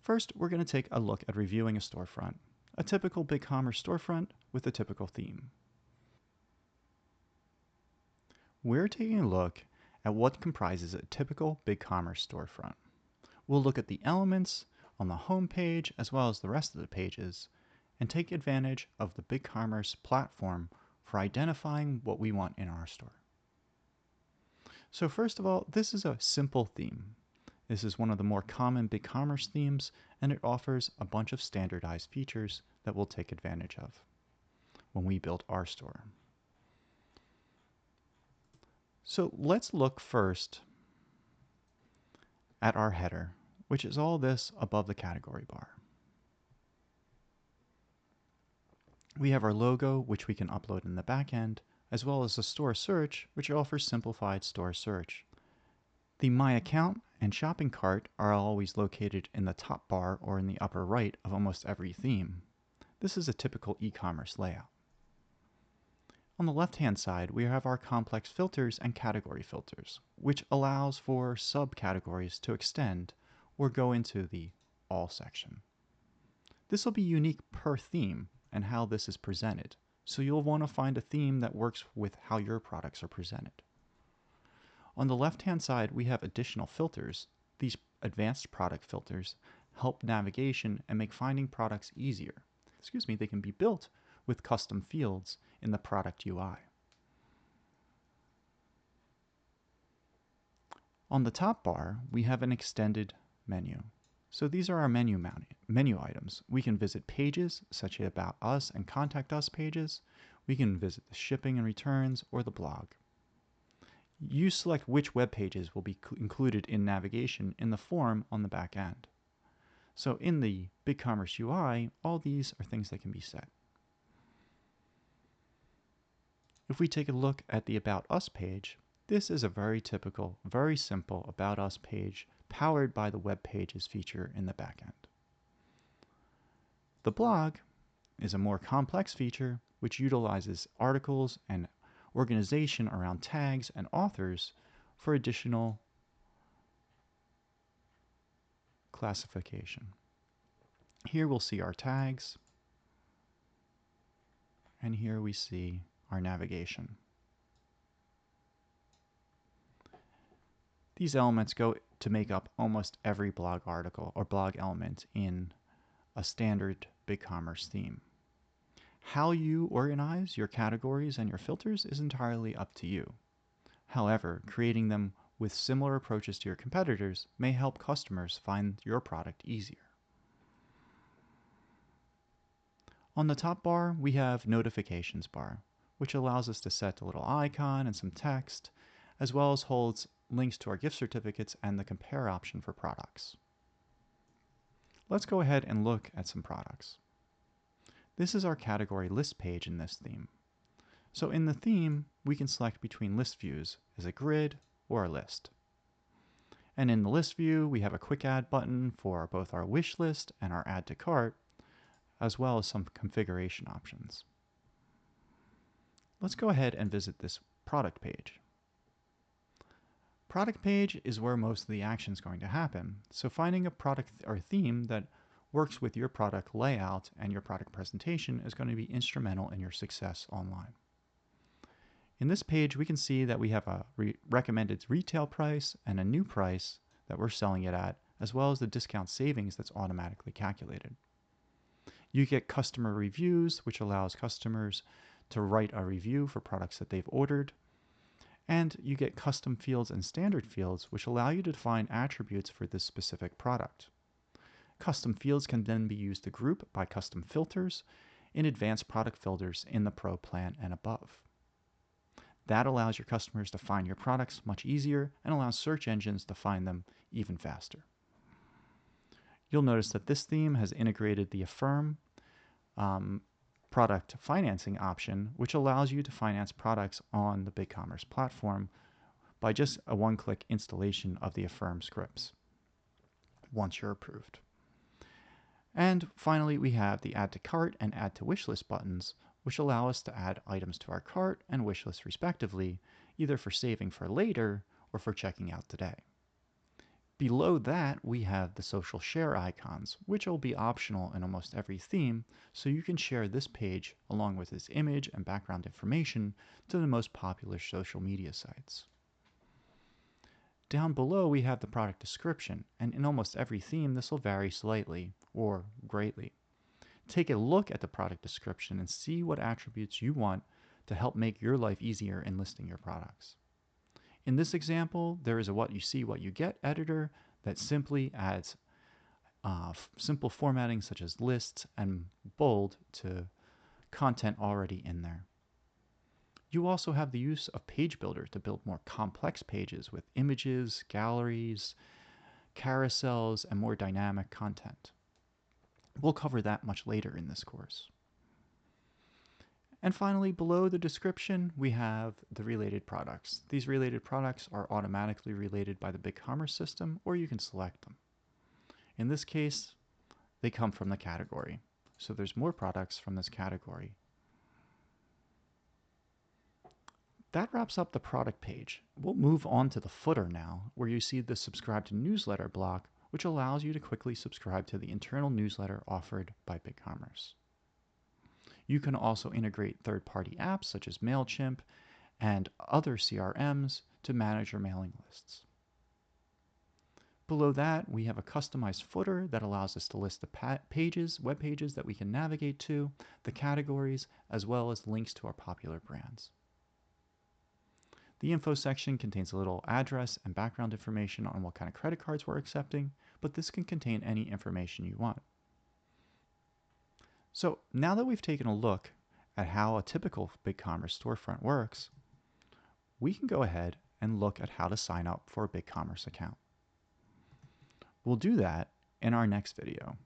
First, we're going to take a look at reviewing a storefront, a typical BigCommerce storefront with a typical theme. We're taking a look at what comprises a typical BigCommerce storefront. We'll look at the elements on the home page as well as the rest of the pages and take advantage of the BigCommerce platform for identifying what we want in our store. So first of all, this is a simple theme. This is one of the more common BigCommerce themes, and it offers a bunch of standardized features that we'll take advantage of when we build our store. So let's look first at our header, which is all this above the category bar. We have our logo, which we can upload in the back end, as well as the store search, which offers simplified store search. The My Account and Shopping Cart are always located in the top bar or in the upper right of almost every theme. This is a typical e-commerce layout. On the left-hand side, we have our complex filters and category filters, which allows for subcategories to extend or go into the All section. This will be unique per theme and how this is presented, so you'll want to find a theme that works with how your products are presented. On the left-hand side, we have additional filters. These advanced product filters help navigation and make finding products easier. They can be built with custom fields in the product UI. On the top bar, we have an extended menu. So these are our menu items. We can visit pages such as About Us and Contact Us pages. We can visit the shipping and returns or the blog. You select which web pages will be included in navigation in the form on the back end. So in the BigCommerce UI, all these are things that can be set. If we take a look at the About Us page, this is a very typical, very simple About Us page powered by the Web Pages feature in the back end. The blog is a more complex feature which utilizes articles and organization around tags and authors for additional classification. Here we'll see our tags, and here we see our navigation. These elements go to make up almost every blog article or blog element in a standard BigCommerce theme. How you organize your categories and your filters is entirely up to you. However, creating them with similar approaches to your competitors may help customers find your product easier. On the top bar, we have Notifications bar, which allows us to set a little icon and some text, as well as holds links to our gift certificates and the compare option for products. Let's go ahead and look at some products. This is our category list page in this theme. So in the theme, we can select between list views as a grid or a list. And in the list view, we have a quick add button for both our wish list and our add to cart, as well as some configuration options. Let's go ahead and visit this product page. Product page is where most of the action is going to happen. So finding a product or theme that works with your product layout and your product presentation is going to be instrumental in your success online. In this page, we can see that we have a recommended retail price and a new price that we're selling it at, as well as the discount savings that's automatically calculated. You get customer reviews, which allows customers to write a review for products that they've ordered. And you get custom fields and standard fields, which allow you to define attributes for this specific product. Custom fields can then be used to group by custom filters in advanced product filters in the Pro plan and above. That allows your customers to find your products much easier and allows search engines to find them even faster. You'll notice that this theme has integrated the Affirm product financing option, which allows you to finance products on the BigCommerce platform by just a one-click installation of the Affirm scripts once you're approved. And finally, we have the Add to Cart and Add to Wishlist buttons, which allow us to add items to our cart and wishlist respectively, either for saving for later or for checking out today. Below that, we have the social share icons, which will be optional in almost every theme, so you can share this page along with its image and background information to the most popular social media sites. Down below, we have the product description, and in almost every theme, this will vary slightly or greatly. Take a look at the product description and see what attributes you want to help make your life easier in listing your products. In this example, there is a what you see, what you get editor that simply adds simple formatting such as lists and bold to content already in there. You also have the use of Page Builder to build more complex pages with images, galleries, carousels, and more dynamic content. We'll cover that much later in this course. And finally, below the description, we have the related products. These related products are automatically related by the BigCommerce system, or you can select them. In this case, they come from the category. So there's more products from this category. That wraps up the product page. We'll move on to the footer now, where you see the subscribe to newsletter block, which allows you to quickly subscribe to the internal newsletter offered by BigCommerce. You can also integrate third-party apps such as MailChimp and other CRMs to manage your mailing lists. Below that, we have a customized footer that allows us to list the web pages that we can navigate to, the categories, as well as links to our popular brands. The info section contains a little address and background information on what kind of credit cards we're accepting, but this can contain any information you want. So now that we've taken a look at how a typical BigCommerce storefront works, we can go ahead and look at how to sign up for a BigCommerce account. We'll do that in our next video.